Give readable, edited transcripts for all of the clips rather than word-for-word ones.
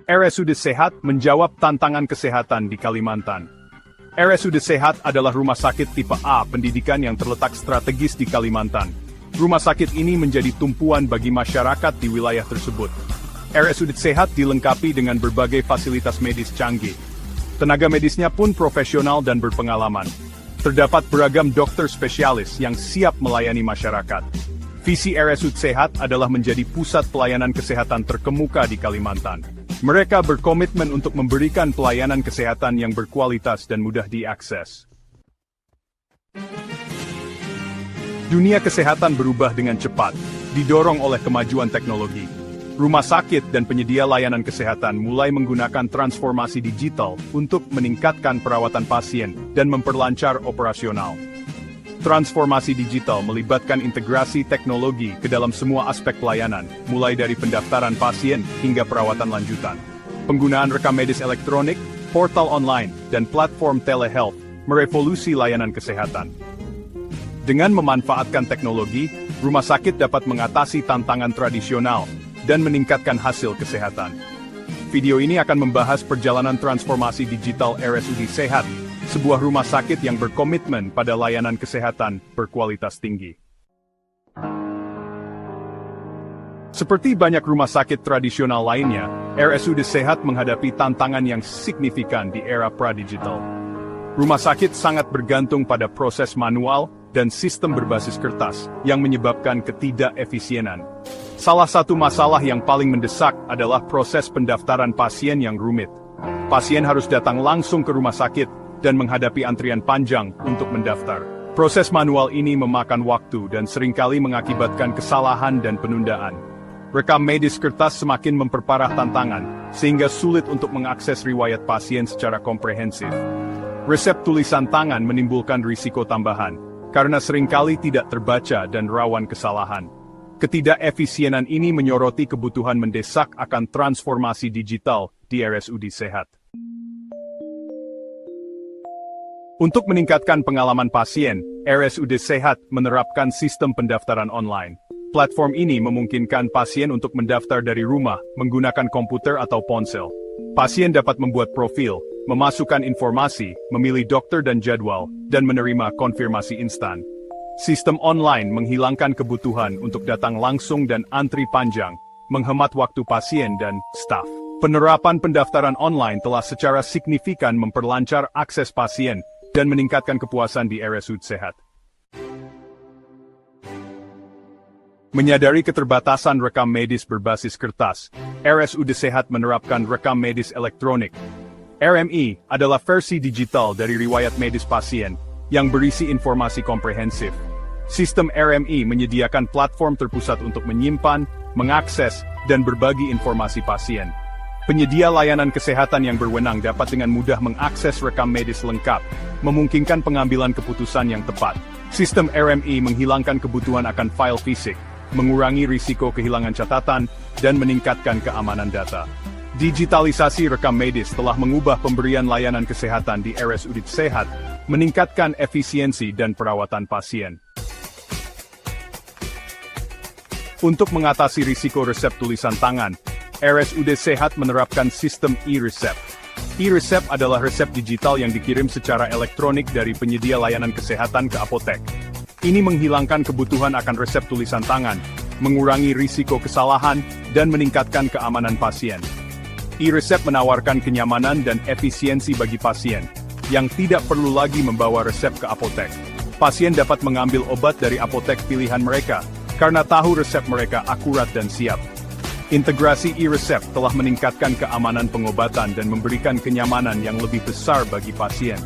RSUD Sehat menjawab tantangan kesehatan di Kalimantan. RSUD Sehat adalah rumah sakit tipe A pendidikan yang terletak strategis di Kalimantan. Rumah sakit ini menjadi tumpuan bagi masyarakat di wilayah tersebut. RSUD Sehat dilengkapi dengan berbagai fasilitas medis canggih. Tenaga medisnya pun profesional dan berpengalaman. Terdapat beragam dokter spesialis yang siap melayani masyarakat. Visi RSUD Sehat adalah menjadi pusat pelayanan kesehatan terkemuka di Kalimantan. Mereka berkomitmen untuk memberikan pelayanan kesehatan yang berkualitas dan mudah diakses. Dunia kesehatan berubah dengan cepat, didorong oleh kemajuan teknologi. Rumah sakit dan penyedia layanan kesehatan mulai menggunakan transformasi digital untuk meningkatkan perawatan pasien dan memperlancar operasional. Transformasi digital melibatkan integrasi teknologi ke dalam semua aspek pelayanan, mulai dari pendaftaran pasien hingga perawatan lanjutan. Penggunaan rekam medis elektronik, portal online, dan platform telehealth merevolusi layanan kesehatan. Dengan memanfaatkan teknologi, rumah sakit dapat mengatasi tantangan tradisional dan meningkatkan hasil kesehatan. Video ini akan membahas perjalanan transformasi digital RSUD Sehat, sebuah rumah sakit yang berkomitmen pada layanan kesehatan berkualitas tinggi. Seperti banyak rumah sakit tradisional lainnya, RSUD Sehat menghadapi tantangan yang signifikan di era pra-digital. Rumah sakit sangat bergantung pada proses manual dan sistem berbasis kertas, yang menyebabkan ketidakefisienan. Salah satu masalah yang paling mendesak adalah proses pendaftaran pasien yang rumit. Pasien harus datang langsung ke rumah sakit dan menghadapi antrian panjang untuk mendaftar. Proses manual ini memakan waktu dan seringkali mengakibatkan kesalahan dan penundaan. Rekam medis kertas semakin memperparah tantangan, sehingga sulit untuk mengakses riwayat pasien secara komprehensif. Resep tulisan tangan menimbulkan risiko tambahan, karena seringkali tidak terbaca dan rawan kesalahan. Ketidakefisienan ini menyoroti kebutuhan mendesak akan transformasi digital di RSUD Sehat. Untuk meningkatkan pengalaman pasien, RSUD Sehat menerapkan sistem pendaftaran online. Platform ini memungkinkan pasien untuk mendaftar dari rumah menggunakan komputer atau ponsel. Pasien dapat membuat profil, memasukkan informasi, memilih dokter dan jadwal, dan menerima konfirmasi instan. Sistem online menghilangkan kebutuhan untuk datang langsung dan antri panjang, menghemat waktu pasien dan staf. Penerapan pendaftaran online telah secara signifikan memperlancar akses pasien dan meningkatkan kepuasan di RSUD Sehat. Menyadari keterbatasan rekam medis berbasis kertas, RSUD Sehat menerapkan rekam medis elektronik. RME adalah versi digital dari riwayat medis pasien yang berisi informasi komprehensif. Sistem RME menyediakan platform terpusat untuk menyimpan, mengakses, dan berbagi informasi pasien. Penyedia layanan kesehatan yang berwenang dapat dengan mudah mengakses rekam medis lengkap, memungkinkan pengambilan keputusan yang tepat. Sistem RME menghilangkan kebutuhan akan file fisik, mengurangi risiko kehilangan catatan, dan meningkatkan keamanan data. Digitalisasi rekam medis telah mengubah pemberian layanan kesehatan di RSUD Sehat, meningkatkan efisiensi dan perawatan pasien. Untuk mengatasi risiko resep tulisan tangan, RSUD Sehat menerapkan sistem e-resep. E-resep adalah resep digital yang dikirim secara elektronik dari penyedia layanan kesehatan ke apotek. Ini menghilangkan kebutuhan akan resep tulisan tangan, mengurangi risiko kesalahan, dan meningkatkan keamanan pasien. E-resep menawarkan kenyamanan dan efisiensi bagi pasien, yang tidak perlu lagi membawa resep ke apotek. Pasien dapat mengambil obat dari apotek pilihan mereka, karena tahu resep mereka akurat dan siap. Integrasi e-resep telah meningkatkan keamanan pengobatan dan memberikan kenyamanan yang lebih besar bagi pasien.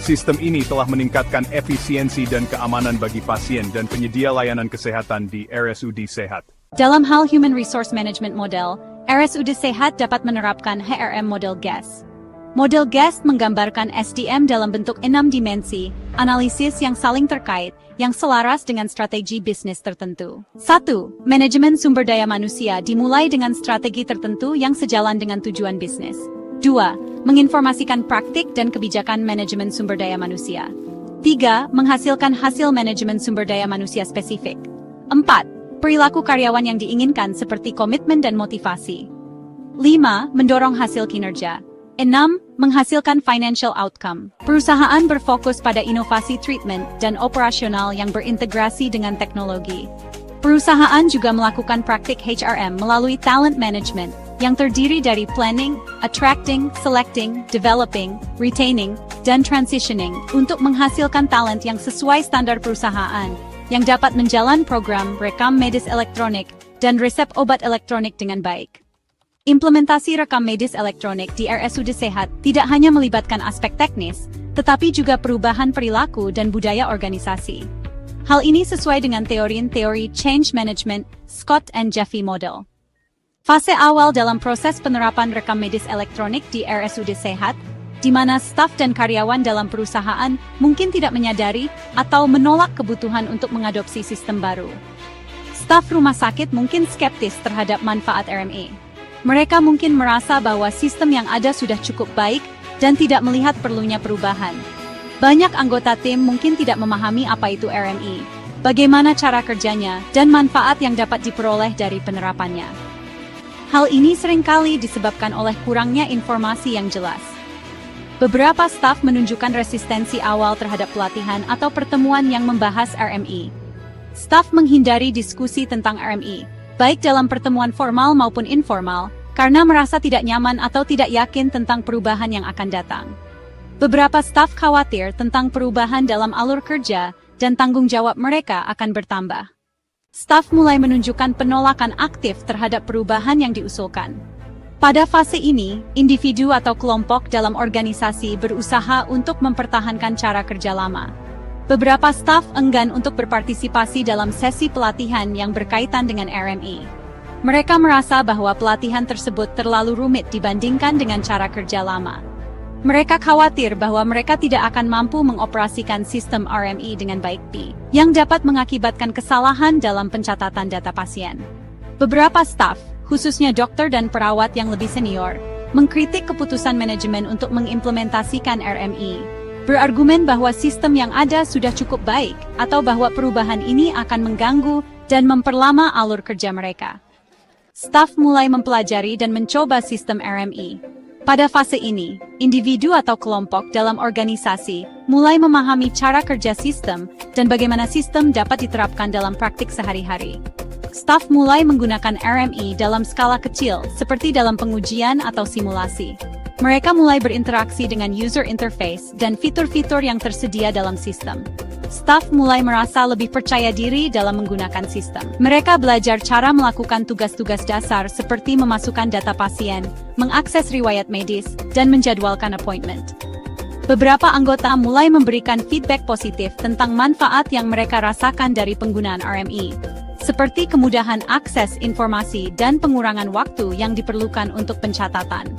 Sistem ini telah meningkatkan efisiensi dan keamanan bagi pasien dan penyedia layanan kesehatan di RSUD Sehat. Dalam hal Human Resource Management Model, RSUD Sehat dapat menerapkan HRM Model GAS. Model GAS menggambarkan SDM dalam bentuk 6 dimensi, analisis yang saling terkait, yang selaras dengan strategi bisnis tertentu. 1. Manajemen sumber daya manusia dimulai dengan strategi tertentu yang sejalan dengan tujuan bisnis. 2. Menginformasikan praktik dan kebijakan manajemen sumber daya manusia. 3. Menghasilkan hasil manajemen sumber daya manusia spesifik. 4. Perilaku karyawan yang diinginkan seperti komitmen dan motivasi. 5. Mendorong hasil kinerja. 6. Menghasilkan financial outcome. Perusahaan berfokus pada inovasi treatment dan operasional yang berintegrasi dengan teknologi. Perusahaan juga melakukan praktik HRM melalui talent management yang terdiri dari planning, attracting, selecting, developing, retaining, dan transitioning untuk menghasilkan talent yang sesuai standar perusahaan yang dapat menjalan program rekam medis elektronik dan resep obat elektronik dengan baik. Implementasi rekam medis elektronik di RSUD Sehat tidak hanya melibatkan aspek teknis, tetapi juga perubahan perilaku dan budaya organisasi. Hal ini sesuai dengan teori change management, Scott and Jeffy model. Fase awal dalam proses penerapan rekam medis elektronik di RSUD Sehat, di mana staf dan karyawan dalam perusahaan mungkin tidak menyadari atau menolak kebutuhan untuk mengadopsi sistem baru. Staf rumah sakit mungkin skeptis terhadap manfaat RME. Mereka mungkin merasa bahwa sistem yang ada sudah cukup baik dan tidak melihat perlunya perubahan. Banyak anggota tim mungkin tidak memahami apa itu RME, bagaimana cara kerjanya, dan manfaat yang dapat diperoleh dari penerapannya. Hal ini seringkali disebabkan oleh kurangnya informasi yang jelas. Beberapa staf menunjukkan resistensi awal terhadap pelatihan atau pertemuan yang membahas RME. Staf menghindari diskusi tentang RME, baik dalam pertemuan formal maupun informal, karena merasa tidak nyaman atau tidak yakin tentang perubahan yang akan datang. Beberapa staf khawatir tentang perubahan dalam alur kerja dan tanggung jawab mereka akan bertambah. Staf mulai menunjukkan penolakan aktif terhadap perubahan yang diusulkan. Pada fase ini, individu atau kelompok dalam organisasi berusaha untuk mempertahankan cara kerja lama. Beberapa staf enggan untuk berpartisipasi dalam sesi pelatihan yang berkaitan dengan RME. Mereka merasa bahwa pelatihan tersebut terlalu rumit dibandingkan dengan cara kerja lama. Mereka khawatir bahwa mereka tidak akan mampu mengoperasikan sistem RME dengan baik, yang dapat mengakibatkan kesalahan dalam pencatatan data pasien. Beberapa staf, khususnya dokter dan perawat yang lebih senior, mengkritik keputusan manajemen untuk mengimplementasikan RME, berargumen bahwa sistem yang ada sudah cukup baik, atau bahwa perubahan ini akan mengganggu dan memperlama alur kerja mereka. Staf mulai mempelajari dan mencoba sistem RME. Pada fase ini, individu atau kelompok dalam organisasi mulai memahami cara kerja sistem dan bagaimana sistem dapat diterapkan dalam praktik sehari-hari. Staf mulai menggunakan RME dalam skala kecil, seperti dalam pengujian atau simulasi. Mereka mulai berinteraksi dengan user interface dan fitur-fitur yang tersedia dalam sistem. Staf mulai merasa lebih percaya diri dalam menggunakan sistem. Mereka belajar cara melakukan tugas-tugas dasar seperti memasukkan data pasien, mengakses riwayat medis, dan menjadwalkan appointment. Beberapa anggota mulai memberikan feedback positif tentang manfaat yang mereka rasakan dari penggunaan RME, seperti kemudahan akses informasi dan pengurangan waktu yang diperlukan untuk pencatatan.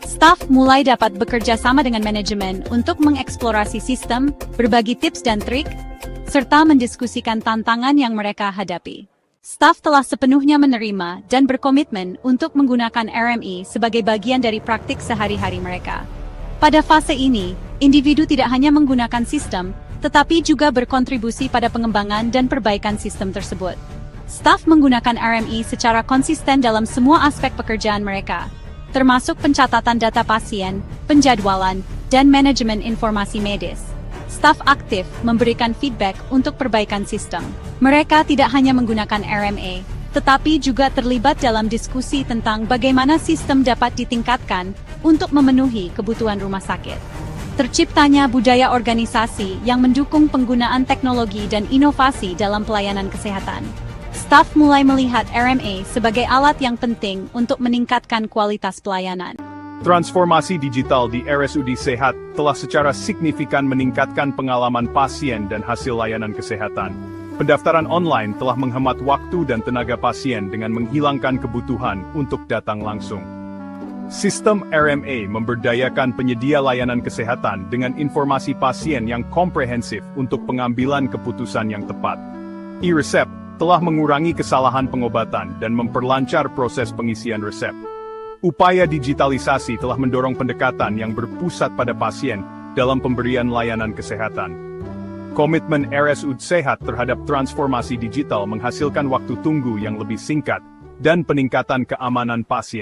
Staf mulai dapat bekerja sama dengan manajemen untuk mengeksplorasi sistem, berbagi tips dan trik, serta mendiskusikan tantangan yang mereka hadapi. Staf telah sepenuhnya menerima dan berkomitmen untuk menggunakan RME sebagai bagian dari praktik sehari-hari mereka. Pada fase ini, individu tidak hanya menggunakan sistem, tetapi juga berkontribusi pada pengembangan dan perbaikan sistem tersebut. Staf menggunakan RME secara konsisten dalam semua aspek pekerjaan mereka, termasuk pencatatan data pasien, penjadwalan, dan manajemen informasi medis. Staf aktif memberikan feedback untuk perbaikan sistem. Mereka tidak hanya menggunakan RME, tetapi juga terlibat dalam diskusi tentang bagaimana sistem dapat ditingkatkan untuk memenuhi kebutuhan rumah sakit. Terciptanya budaya organisasi yang mendukung penggunaan teknologi dan inovasi dalam pelayanan kesehatan. Staf mulai melihat RME sebagai alat yang penting untuk meningkatkan kualitas pelayanan. Transformasi digital di RSUD Sehat telah secara signifikan meningkatkan pengalaman pasien dan hasil layanan kesehatan. Pendaftaran online telah menghemat waktu dan tenaga pasien dengan menghilangkan kebutuhan untuk datang langsung. Sistem RME memberdayakan penyedia layanan kesehatan dengan informasi pasien yang komprehensif untuk pengambilan keputusan yang tepat. E-resep telah mengurangi kesalahan pengobatan dan memperlancar proses pengisian resep. Upaya digitalisasi telah mendorong pendekatan yang berpusat pada pasien dalam pemberian layanan kesehatan. Komitmen RSUD Sehat terhadap transformasi digital menghasilkan waktu tunggu yang lebih singkat dan peningkatan keamanan pasien.